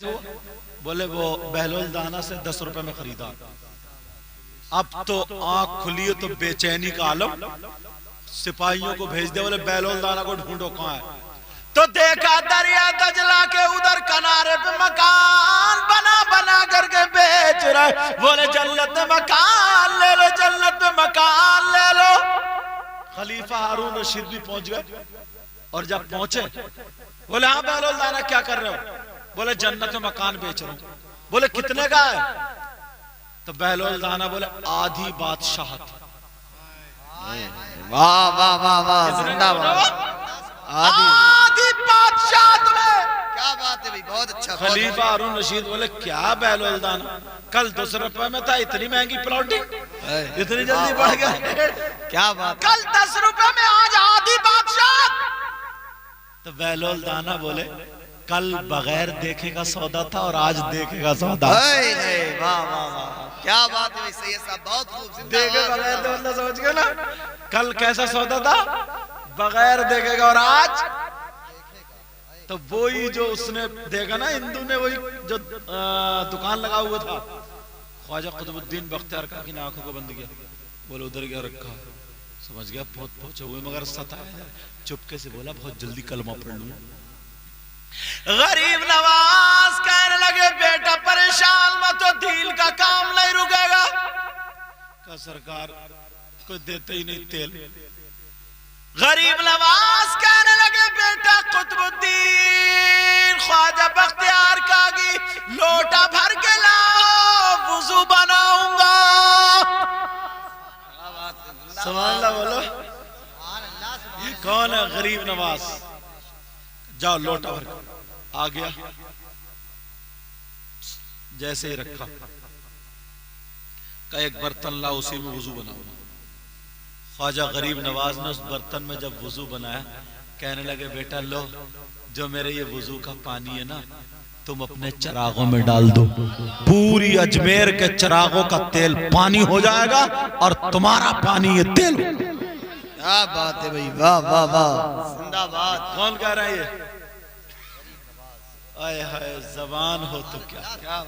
बोले वो बहलोल दाना से 10 रुपए में खरीदा। अब तो आंख खुली है तो बेचैनी का आलम, सिपाहियों को भेज दे, बोले बहलोल दाना को ढूंढो कहां है। तो देखा दरिया दजला के उधर किनारे पे मकान बना बना करके बेच रहे। बोले जन्नत में मकान ले लो, जन्नत में मकान ले लो। खलीफा हारून रशीद भी पहुंच गए और जब पहुंचे बोले हाँ बहलोल दाना क्या कर रहे हो? बोले जन्नत में मकान बेच रहा हूं। बोले कितने का है? तो बहलोल दाना बोले आधी बादशाहत। वाह वाह वाह वाह, जिंदाबाद। आधी बादशाहत में। क्या बात है भाई, बहुत अच्छा। खलीफा हारून रशीद बोले क्या बहलोल दाना, कल 200 रुपए में था, इतनी महंगी प्लॉटिंग, इतनी जल्दी बढ़ गया। क्या बात, कल 10 रुपए में आज आधी बादशाहत। तो बहलोल दाना बोले कल बगैर देखे का सौदा था और आज देखे का सौदा। वाह वाह वाह, क्या बात है सही है साहब, बहुत खूब। देखे बगैर तो मतलब समझ गए ना, कल कैसा सौदा था, बगैर देखेगा, और आज तो वही जो उसने देखा ना, हिंदू ने वही जो दुकान लगा हुआ था, ख्वाजा कुतुबुद्दीन बख्तियार का की आंखों को बंद किया, बोले उधर क्या रखा, समझ गया बहुत पहुंचे हुए, मगर सताया, चुपके से बोला बहुत जल्दी कलमा पढ़ लूं। गरीब नवाज कहने लगे बेटा परेशान मत हो, दिल का काम नहीं रुकेगा। का सरकार कोई देते ही नहीं तेल। गरीब नवाज कहने लगे बेटा कुतुबुद्दीन ख्वाजा बख्तियार का की लोटा भर के लाओ, वुजू बनाऊंगा। सुभान अल्लाह बोलो। ये कौन है? गरीब नवाज। जाओ लोटा भर आ गया, जैसे ही रखा का एक बर्तन ला, उसी में वुजू बनाओ। ख्वाजा गरीब नवाज ने उस बर्तन में जब वुजू बनाया, कहने लगे बेटा लो, जो मेरे ये वुजू का पानी है ना, तुम अपने चिरागों में डाल दो, पूरी अजमेर के चिरागों का तेल पानी हो जाएगा और तुम्हारा पानी ये तेल। क्या बात है भाई, वाह वाह वाह, जिंदाबाद। कौन कह रहा है ये? आए हाय, जबान हो तो क्या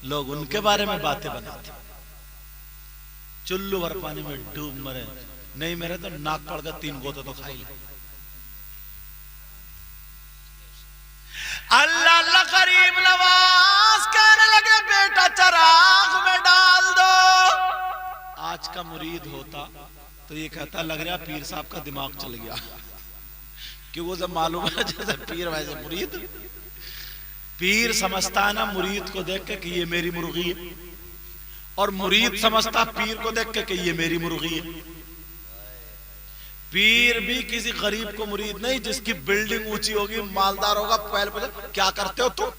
लोग उनके बारे में बातें बनाते। चुल्लू भर पानी में डूब मरे, नहीं मेरे तो नाक पड़ गया, 3 गोते तो खाई ले। अल्लाह अल्लाह गरीब नवाज कहने लगे बेटा चिराग में डाल दो। आज का मुरीद होता तो ये कहता लग रहा पीर साहब का दिमाग चल गया, क्यों वो जब मालूम है जैसे पीर वैसे मुरीद। पीर समझता है ना मुरीद को देख के कि ये मेरी मुर्गी है, और मुरीद समझता पीर को देख के कि ये मेरी मुर्गी है। पीर भी किसी गरीब को मुरीद नहीं, जिसकी बिल्डिंग ऊंची होगी, मालदार होगा, पहले पूछे क्या करते हो तुम,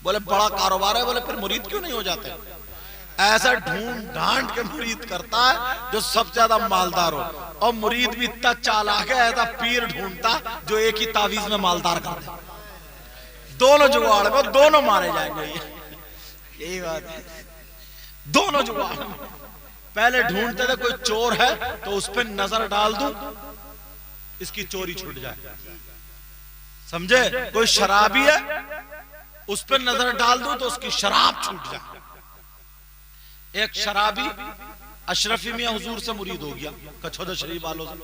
बोले बड़ा कारोबार है, बोले फिर मुरीद क्यों नहीं हो जाते? ऐसा ढूंढ ढांड के मुरीद करता है जो सबसे ज्यादा मालदार हो, और मुरीद भी इतना चालाक है, ऐसा पीर ढूंढता जो एक ही तावीज में मालदार कर दे। दोनों जुगाड़ में दोनों मारे जाएंगे। यही बात है, दोनों जुगाड़ में। पहले ढूंढते थे कोई चोर है तो उस पर नजर डाल दूं, इसकी चोरी छूट जाए, समझे? कोई शराबी है, उस पर नजर डाल दूं तो उसकी शराब छूट जाए। एक शराबी अशरफी मियां हुजूर से मुरीद हो गया, कछोदा शरीफ वालों से।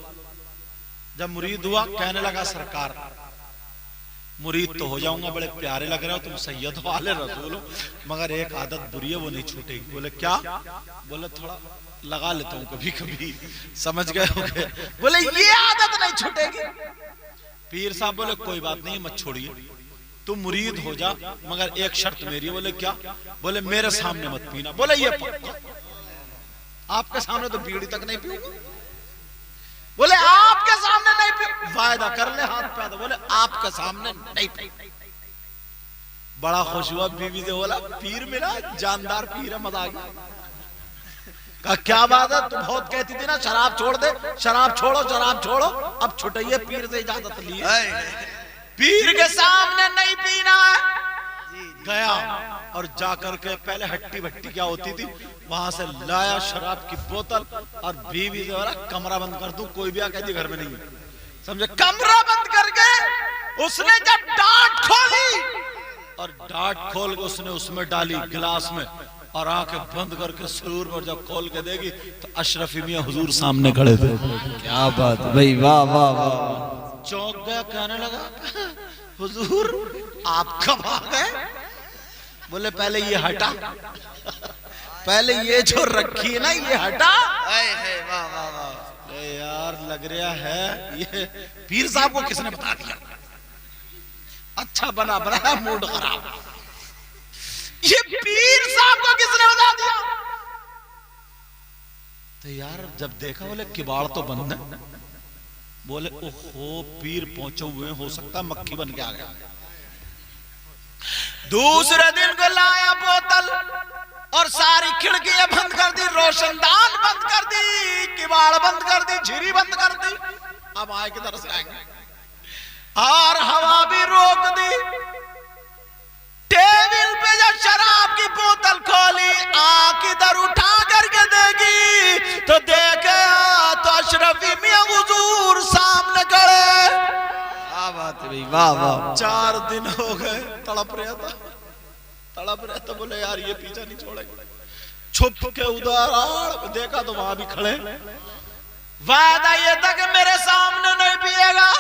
जब मुरीद हुआ, कहने लगा सरकार मुरीद तो हो जाऊंगा, बड़े प्यारे लग रहे हो तुम, सैयद वाले रसूल हो, मगर एक आदत बुरी है वो नहीं छूटेगी। बोले क्या? बोले थोड़ा लगा लेता हूं कभी कभी, समझ गए हो गए? बोले ये आदत नहीं छूटेगी। पीर साहब बोले कोई बात नहीं, मत छोड़िए, तुम मुरीद हो जा, मगर एक शर्त मेरी है। बोले क्या? बोले मेरे सामने मत पीना। बोले ये पक्का? आपके सामने तो बीड़ी तक नहीं पीऊंगा। बोले आपके सामने नहीं पी, वायदा कर ले, हाथ पे आता। बोले आपके सामने नहीं पी। बड़ा खुश हुआ, बीवी से बोला पीर मिला, जानदार पीर है, मजा आ गया। कहा क्या बात है, तू बहुत कहती थी ना शराब छोड़ दे, शराब छोड़ो, शराब छोड़ो, अब छुटाइए, पीर से इजाजत ली है, पीर के सामने नहीं पीना है। गया और जाकर के पहले हट्टी भट्टी क्या होती थी वहां से लाया शराब की बोतल, और बीवी से बोला कमरा बंद कर दूं, कोई भी आके घर में नहीं, समझे? कमरा बंद करके उसने जब डांट खोली और डाट खोल के उसने उसमें डाली गिलास में और आंखें बंद करके सुरूर में जब खोल के देगी तो अशरफी मियां हुजूर सामने खड़े थे। क्या बात भाई, वाह वाह वाह। चौंक गया, कहने लगा हुजूर आप कब आ गए? बोले पहले ये हटा, पहले ये जो रखी है ना ये हटा। वाह वाह वाह। अरे यार लग रहा है ये पीर साहब को किसने बता दिया? अच्छा बना बना मूड खराब। ये पीर साहब को किसने बता दिया? तो यार जब देखा बोले किबाड़ तो बंद है। बोले ओहो पीर पहुंचे हुए, हो सकता मक्खी बन के आ गया। दूसरे दिन को लाया बोतल और सारी खिड़कियां बंद कर दी, रोशनदान बंद कर दी, किबाड़ बंद कर दी, झिरी बंद कर दी। अब आए किधर से आएंगे? और हवा भी रोक दी। टेबल पे जब शराब की बोतल खोली, आंख इधर उठा करके देखी तो देखे तो अशरफी मियां हुजूर सामने खड़े। क्या बात है भाई, वाह वाह। 4 दिन हो गए तड़प रहा था, तड़प रहा था। बोले यार ये पीछा नहीं छोड़ेगा। छुप के उधर देखा तो वहां भी खड़े। वादा ये था कि मेरे सामने नहीं पिएगा।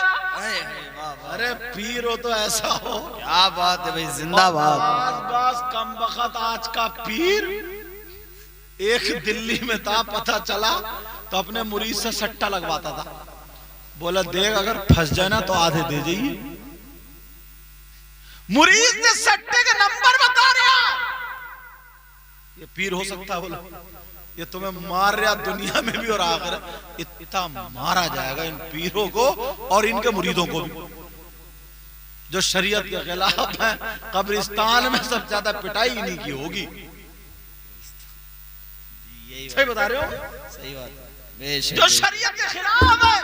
अरे पीर हो तो ऐसा हो। क्या बात है भाई, जिंदाबाद। बस कम वक्त आज का पीर। एक दिल्ली में था, पता चला तो अपने मुरीद से सट्टा लगवाता था। बोला देख अगर फंस जाए ना तो आधे दे जाइए। मुरीद ने सट्टे के नंबर बता रहा। ये पीर हो सकता है? बोला ये तुम्हें मार रहा दुनिया में भी और आखिरत इतना मारा जाएगा इन पीरों को और इनके मुरीदों को भी जो शरीयत के खिलाफ है। कब्रिस्तान में सबसे ज्यादा पिटाई इन्हीं की होगी। सही बता रहे हो? सही बात। जो शरीयत के खिलाफ है।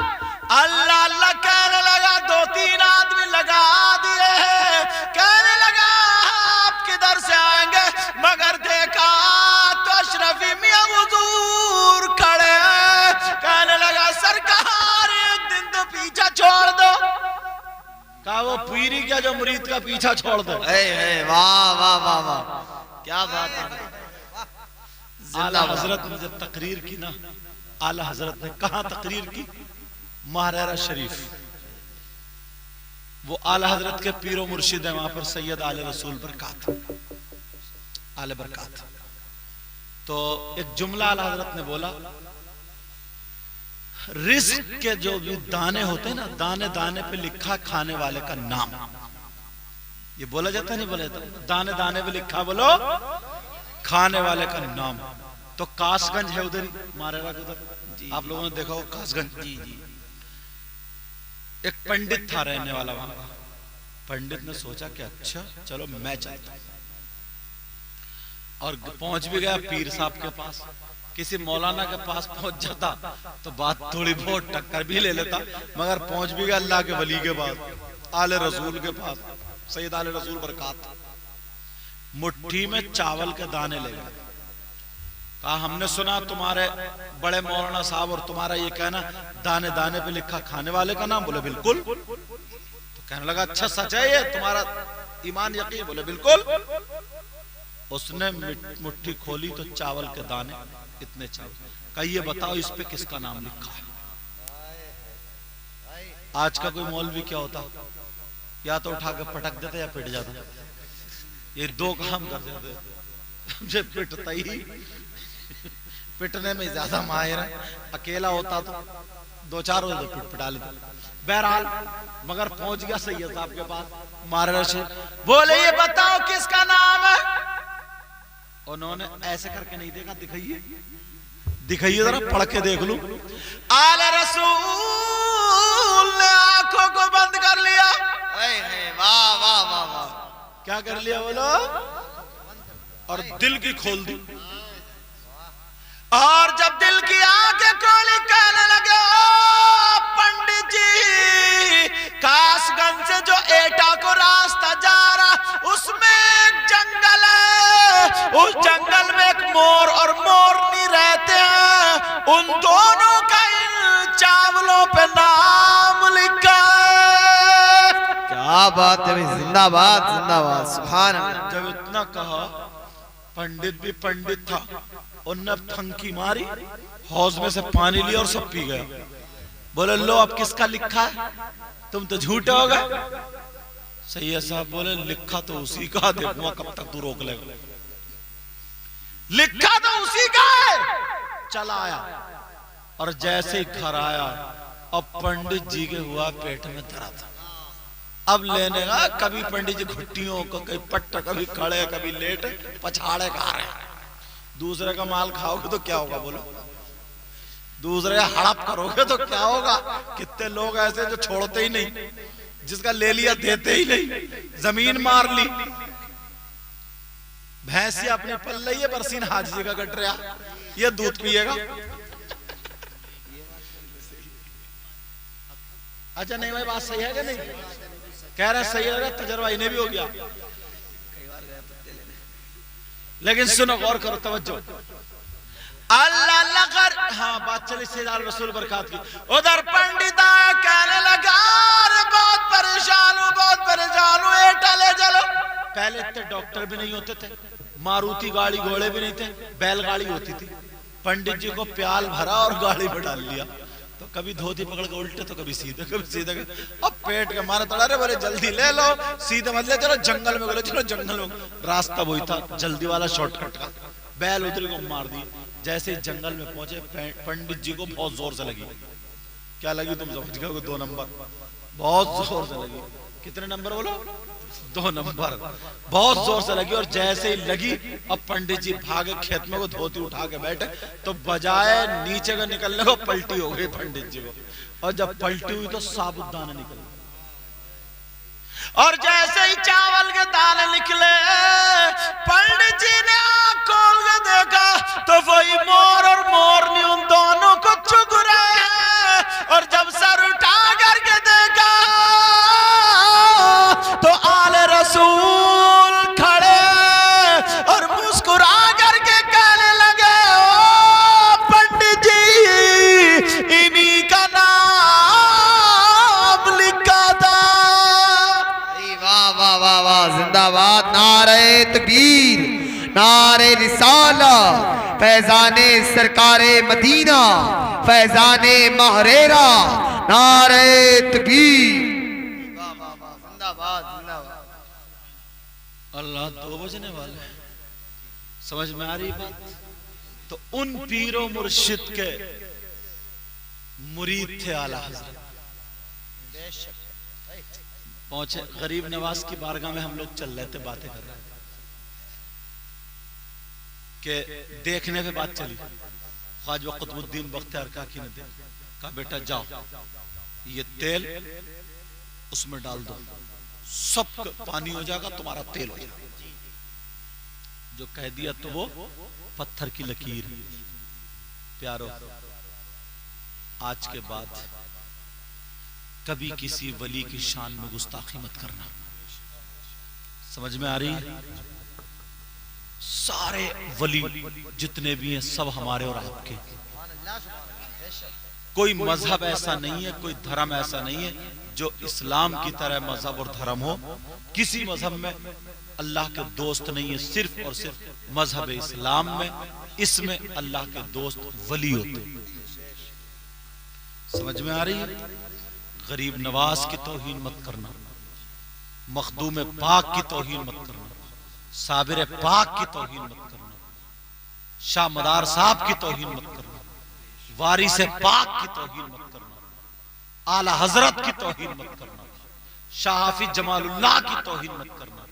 अल्लाह अल्लाह कहने लगा, 2-3 आदमी लगा दिए हैं। कहने लगा आप किधर से आएंगे? मगर देखा तो अशरफी मियां हुजूर खड़े हैं। कहने लगा सरकार एक दिन तो पीछा छोड़ दो। कहा वो पीरी क्या जो मुरीद का पीछा छोड़ दो। वाह वाह वाह वाह, क्या बात है। आला हजरत ने जब तकरीर की ना, आला हजरत ने कहा तकरीर की? महारारा शरीफ। वो आला हजरत के पीरो मुर्शिद है, वहां पर सैयद आले रसूल बरकात, आले बरकात। तो एक जुमला आला हजरत ने बोला, रिस्क के जो भी दाने होते हैं ना, दाने दाने पे लिखा खाने वाले का नाम। ये बोला जाता नहीं? बोला जाता। दाने दाने पे लिखा बोलो खाने वाले का नाम। तो कासगंज है उधर ही, महारारा के उधर। आप लोगों ने देखा हो कासगंज? जी जी। एक पंडित था रहने वाला वहां का। पंडित ने सोचा कि अच्छा चलो मैं चलता हूं, और पहुंच भी गया पीर साहब के पास। किसी मौलाना के पास पहुंच जाता तो बात थोड़ी बहुत टक्कर भी ले लेता, मगर पहुंच भी गया अल्लाह के वली के पास, आले रसूल के पास, सैयद आले रसूल बरकात। मुट्ठी में चावल के दाने ले गए। कहा हमने सुना तुम्हारे बड़े मौलाना साहब और तुम्हारा ये कहना दाने दाने पे लिखा खाने वाले का नाम। बोले बिल्कुल। तो कहने लगा अच्छा सच है ये, तुम्हारा ईमान यकीन? बोले बिल्कुल। उसने मुट्ठी खोली तो चावल के दाने, इतने चावल। कहा ये बताओ इस पे किसका नाम लिखा है? आज का कोई मौलवी क्या होता, या तो उठा के पटक देता या पिट जाता। ये 2 काम कर देते। मुझे पिटता ही, पिटने में ज्यादा माहिर है। अकेला होता तो 2-4 रोज तो पिटा लेता। बहरहाल मगर पहुंच गया सैयद साहब के पास, महारारा शरीफ। बोले ये बताओ किसका नाम है? उन्होंने ऐसे करके नहीं देखा, दिखाइए दिखाइए जरा, पढ़ के देख लूं। आले रसूल ने आंखों को बंद कर लिया। वाह वाह वाह वाह। क्या कर लिया बोलो? और दिल की खोल दी। और जब दिल की आंखें खोली, कहने लगे ओ पंडित जी, कासगंज से जो एटा को रास्ता जा रहा उसमें एक जंगल है। उस जंगल में एक मोर और मोरनी रहते हैं। उन दोनों का इन चावलों पे नाम लिखा है। क्या क्या बात है भाई, जिंदाबाद जिंदाबाद, सुभान अल्लाह। जब इतना कहा, पंडित भी पंडित था, उनने फंकी मारी, हौज में से पानी लिया और सब पी गया। बोले लो अब किसका लिखा है, तुम तो झूठे हो गए। सैयद साहब बोले लिखा तो उसी का, देखूंगा कब तक तू रोक लेगा। लिखा तो उसी का है। चला आया और जैसे ही घर आया, अब पंडित जी के हुआ पेट में दर्द। अब लेने का, कभी पंडित जी घुट्टियों को, कभी पट्ट, कभी खड़े, कभी लेट, पछाड़े खा रहे हैं। दूसरे का माल खाओगे तो क्या होगा बोलो, दूसरे हड़प करोगे तो क्या होगा। कितने लोग ऐसे जो छोड़ते ही नहीं, जिसका ले लिया देते ही नहीं, जमीन मार ली। भैंसिया अपने पल रही है, बरसीन हाजी का कट रहा, ये दूध पिएगा। अच्छा नहीं भाई, बात सही है कि नहीं, कह रहे सही है, तजर्बा इन्हें भी हो गया। लेकिन सुनो, गौर करो, तवज्जो। अल्लाह लगर, हाँ बात चली सैयद रसूल बरकात की। उधर पंडिता कहने लगा, बहुत परेशान हूँ, बहुत परेशान हूँ, एटा ले चलो। पहले इतने डॉक्टर भी नहीं होते थे, मारुति गाड़ी घोड़े भी नहीं थे, बैलगाड़ी होती थी। पंडित जी को प्याल भरा और गाड़ी में डाल लिया, तो कभी धोती पकड़ के उल्टे, तो कभी सीधे, कभी सीधे। अब पेट के मारे तड़ा रहे, बोले जल्दी ले लो, सीधे मत ले चलो, जंगल में बोले चलो जंगल में। रास्ता वही था, जल्दी वाला शॉर्टकट का। बैल उतरी को मार दी। जैसे ही जंगल में पहुंचे, पंडित जी को बहुत जोर से लगी। क्या लगी तुम समझ गए, 2 नंबर, बहुत जोर से लगी। कितने नंबर बोलो, 2 नंबर, बहुत जोर से लगी। और जैसे ही लगी, अब पंडित जी भागे खेत में, को धोती उठा के बैठे, तो बजाय नीचे का निकलने को पलटी हो गई पंडित जी को। और जब पलटी हुई तो साबुत दाने निकले, और जैसे ही चावल के दाने निकले, पंडित जी ने आंख खोल के देखा तो वही मोर और मोरनी उन दोनों को चुग रहे हैं। और जब सर उठा करके देखा तो आले रसूल खड़े और मुस्कुरा करके कहने लगे, ओ पंडित जी, इन्हीं का नाम लिखा था। वाह वाह वाह वाह, जिंदाबाद, नारे तकबीर, नारे रिसाला, फैजाने सरकारे मदीना, फैजाने महरेरा, नारे तकबीर। वाह वाह वाह, जिंदाबाद जिंदाबाद। अल्लाह 2 बजने वाले, समझ में आ रही बात। तो उन पीरों मुर्शिद के मुरीद थे आला हजरत। पहुंचे गरीब नवाज की बारगाह में, हम लोग चल रहे थे, बातें कर रहे थे कि देखने पे बात चली। ख्वाजा कुतुबुद्दीन बख्तियार काकी ने कहा, बेटा जाओ, ये तेल उसमें डाल दो, सब पानी हो जाएगा, तुम्हारा तेल हो जाएगा। जो कह दिया तो वो पत्थर की लकीर। प्यारो, आज के बाद कभी किसी वली की शान में गुस्ताखी मत करना। समझ में आ रही है? सारे वली जितने भी हैं सब हमारे और आपके। कोई मजहब ऐसा नहीं है, कोई धर्म ऐसा नहीं है जो इस्लाम की तरह मजहब और धर्म हो। किसी मजहब में अल्लाह के दोस्त नहीं है, सिर्फ और सिर्फ मजहब इस्लाम में, इसमें अल्लाह के दोस्त वली होते। समझ में आ रही है? गरीब नवाज की तौहीन मत करना, मखदूम पाक की तौहीन मत करना, साबिर पाक की तौहीन मत करना, शाह मदार साहब की तौहीन मत करना, वारिस पाक की तौहीन मत करना, आला हजरत की तौहीन मत करना, शाह हाफिज जमालुल्लाह की तौहीन मत करना,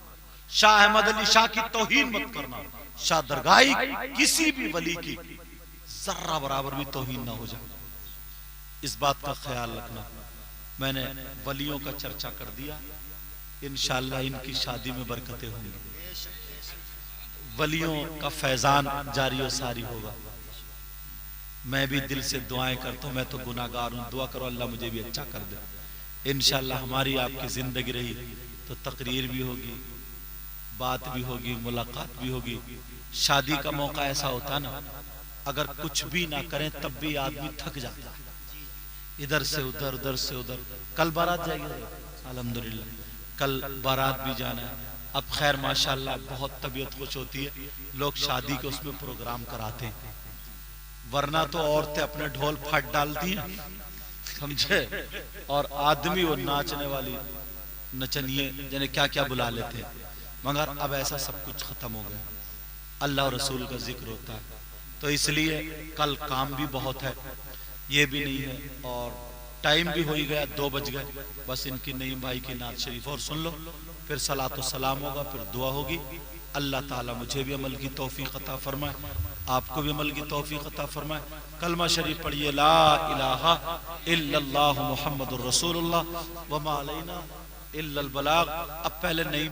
शाह अहमद अली शाह की तौहीन मत करना, शाह दरगाही किसी भी वली की जर्रा बराबर भी तौहीन ना हो जाए। इस बात का ख्याल रखना। मैंने वलियों का चर्चा कर दिया, इंशाअल्लाह इनकी शादी में बरकतें होंगी, वलियों का फैजान जारी और सारी होगा। मैं भी दिल से दुआएं करता हूँ, मैं तो गुनाहगार हूँ, दुआ करो अल्लाह मुझे भी अच्छा कर दे। इंशाअल्लाह हमारी आपकी जिंदगी रही तो तकरीर भी होगी, बात भी होगी, मुलाकात भी होगी। शादी का मौका ऐसा होता ना, अगर कुछ भी ना करें तब भी आदमी थक जाता है, इधर से उधर, उधर से उधर। कल बारात जाएगी अल्हम्दुलिल्लाह, कल बारात भी जाना है। अब खैर माशाल्लाह बहुत तबीयत खुश होती है, लोग शादी के उसमें प्रोग्राम कराते हैं, वरना तो औरतें अपने ढोल फाट डालती हैं, समझे, और आदमी वो नाचने वाली नचनिए जाने क्या क्या बुला लेते हैं। मगर अब ऐसा सब कुछ खत्म हो गया, अल्लाह और रसूल का जिक्र होता है, तो इसलिए कल काम भी बहुत है, ये भी नहीं है, और टाइम भी हो ही गया, 2 बज गए। बस इनकी नईम भाई की नात शरीफ और सुन लो, फिर सलातो सलाम होगा, फिर दुआ होगी। अल्लाह ताला मुझे भी अमल की तौफीक अता फरमाए, आपको भी अमल की तौफीक अता फरमाए। कलमा शरीफ पढ़िए, ला इलाहा इल्लल्लाह मुहम्मदुर रसूलुल्लाह व मा अलैना इल्लल बलाग। अब पहले नहीं